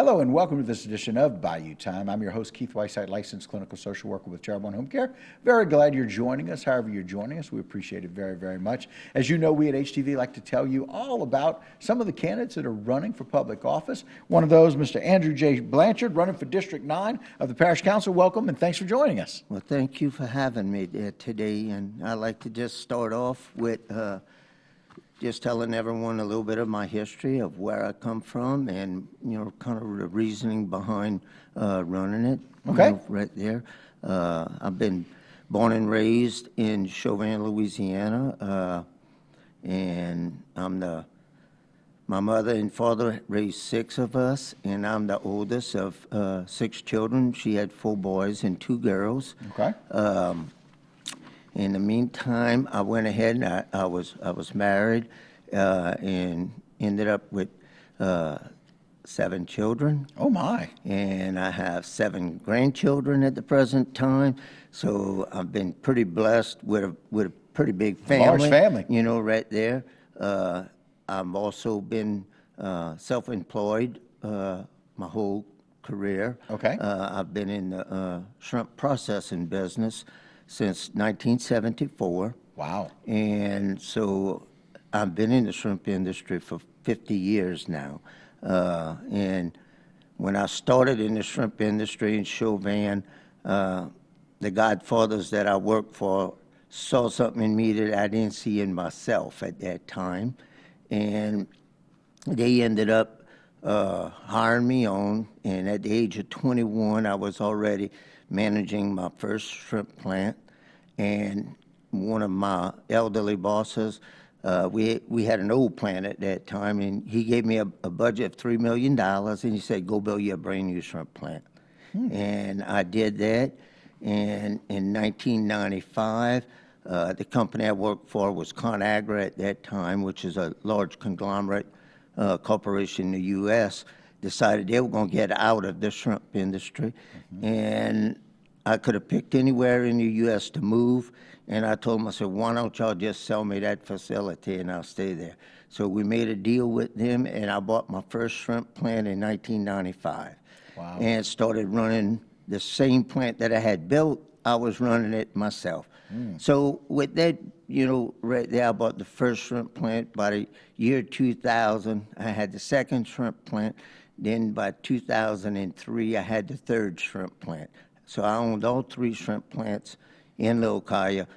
Hello and welcome to this edition of Bayou Time. I'm your host, Keith Whiteside, licensed clinical social worker with Terrebonne Home Care. Very glad you're joining us. However you're joining us, we appreciate it very, very much. As you know, we at HTV like to tell you all about some of the candidates that are running for public office. One of those, Mr. Andrew J. Blanchard, running for District 9 of the Parish Council. Welcome and thanks for joining us. Well, thank you for having me today. And I'd like to just start off with just telling everyone a little bit of my history of where I come from and, kind of the reasoning behind running it. Okay. Right there. I've been born and raised in Chauvin, Louisiana, and my mother and father raised 6 of us, and I'm the oldest of 6 children. She had 4 boys and 2 girls. Okay. In the meantime, I went ahead and I was married and ended up with 7 children. Oh my! And I have 7 grandchildren at the present time. So I've been pretty blessed with a pretty big family. Large family. Right there. I've also been self-employed my whole career. Okay. I've been in the shrimp processing business since 1974. Wow. And so I've been in the shrimp industry for 50 years now. And when I started in the shrimp industry in Chauvin, the godfathers that I worked for saw something in me that I didn't see in myself at that time. And they ended up hiring me on. And at the age of 21, I was already managing my first shrimp plant, and one of my elderly bosses, we had an old plant at that time, and he gave me a budget of $3 million, and he said, go build you a brand new shrimp plant. And I did that, and in 1995, the company I worked for was ConAgra at that time, which is a large conglomerate corporation in the U.S., decided they were going to get out of the shrimp industry. And I could have picked anywhere in the U.S. to move, and I told them, I said, why don't y'all just sell me that facility and I'll stay there. So we made a deal with them, and I bought my first shrimp plant in 1995. Wow. And started running the same plant that I had built. I was running it myself. So with that, right there, I bought the first shrimp plant. By the year 2000, I had the second shrimp plant. Then by 2003, I had the third shrimp plant. So I owned all 3 shrimp plants in Lilkaya.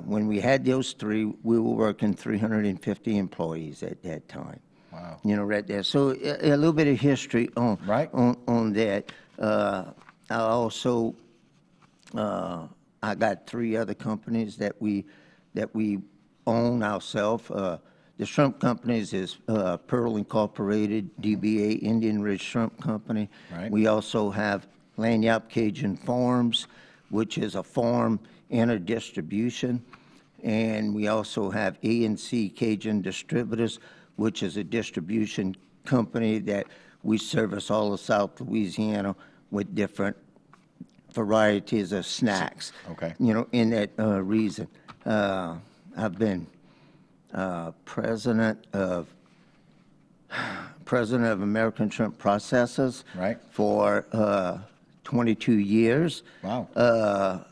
When we had those 3, we were working 350 employees at that time. Wow. Right there. So a little bit of history on that. I also I got 3 other companies that we own ourselves. The shrimp companies is Pearl Incorporated, DBA Indian Ridge Shrimp Company. Right. We also have Lanyap Cajun Farms, which is a farm and a distribution. And we also have A&C Cajun Distributors, which is a distribution company that we service all of South Louisiana with different varieties of snacks. Okay. In that reason. I've been president of American Shrimp Processors for 22 years. Wow.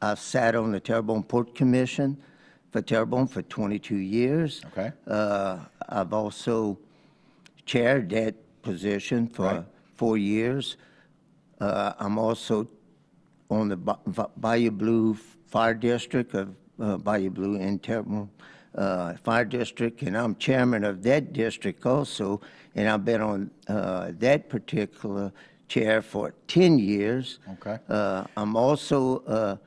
I've sat on the Terrebonne Port Commission for Terrebonne for 22 years. Okay. I've also chaired that position for 4 years. I'm also on the Bayou Blue Fire District of Bayou Blue and Terrebonne Fire District, and I'm chairman of that district also, and I've been on that particular chair for 10 years. Okay. I'm also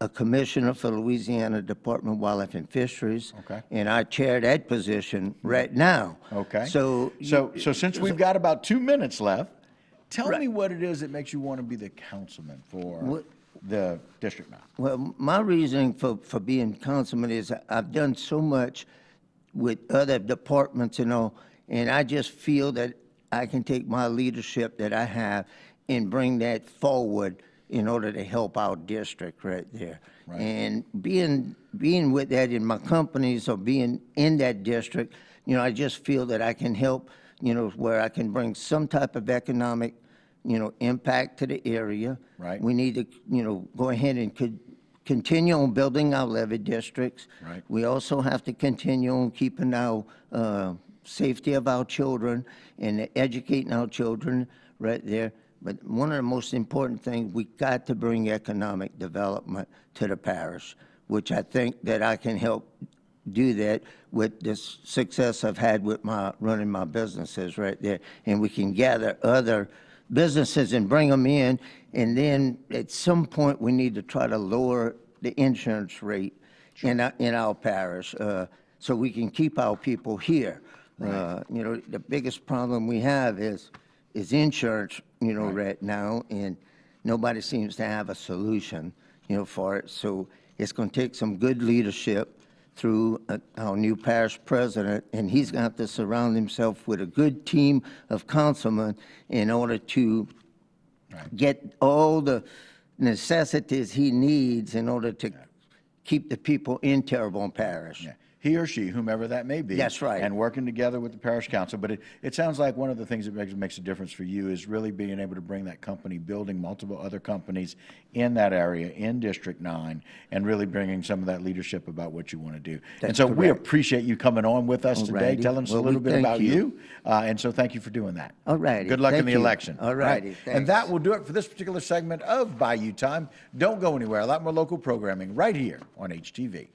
a commissioner for Louisiana Department of Wildlife and Fisheries. Okay. And I chair that position right now. Okay. So since we've got about 2 minutes left, tell me what it is that makes you want to be the councilman for the district now. Well, my reasoning for being councilman is I've done so much with other departments and all, and I just feel that I can take my leadership that I have and bring that forward in order to help our district right there. Right. And being with that in my companies or being in that district, I just feel that I can help, where I can bring some type of economic, impact to the area. Right. We need to, go ahead and continue on building our levee districts. Right. We also have to continue on keeping our safety of our children and educating our children right there. But one of the most important things, we got to bring economic development to the parish, which I think that I can help do that with this success I've had with running my businesses right there. And we can gather other businesses and bring them in. And then at some point, we need to try to lower the insurance rate in our parish so we can keep our people here. Right. The biggest problem we have is insurance, right now, and nobody seems to have a solution, for it. So it's going to take some good leadership through our new parish president, and he's going to have to surround himself with a good team of councilmen in order to get all the necessities he needs in order to keep the people in Terrebonne Parish. Yeah. He or she, whomever that may be. That's right. And working together with the parish council. But it sounds like one of the things that makes a difference for you is really being able to bring that company, building multiple other companies in that area, in District 9, and really bringing some of that leadership about what you want to do. And so we appreciate you coming on with us today, telling us a little bit about you. And so thank you for doing that. All righty. Good luck in the election. All righty. And that will do it for this particular segment of Bayou Time. Don't go anywhere. A lot more local programming right here on HTV.